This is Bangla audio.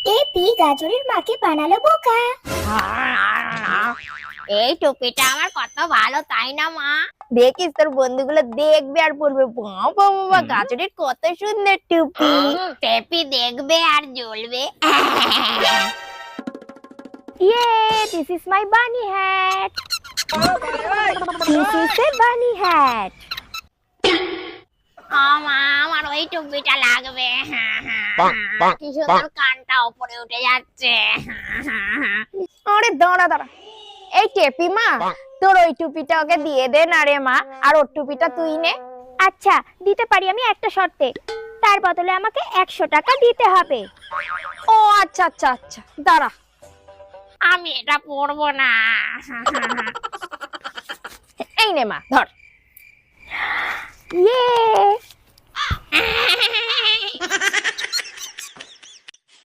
টেপি গাজরের মাকে বানালো বোকা। এই টুপিটা আমার কত ভালো, তাই না মা? দেখিস তোর বন্ধুগুলো দেখবে আর বলবে, বাবা বাবা গাজরের কত সুন্দর টুপি। টেপি দেখবে আর জ্বলবে। This is my bunny hat. This is a bunny hat. মা আমার ওই টুপিটা লাগবে। কি সুন্দর কানটা উপরে উঠে যাচ্ছে। আরে দাঁড়া দাঁড়া, এই টেপি মা, তোর ওই টুপিটা ওকে দিয়ে দে না রে মা, আর ওর টুপিটা তুই নে। আচ্ছা, দিতে পারি আমি একটা শর্তে, তার বদলে আমাকে 100 টাকা দিতে হবে। ও আচ্ছা আচ্ছা আচ্ছা, দাঁড়া। আমি এটা পরবো না। এই নে মা, ধর। ইয়ে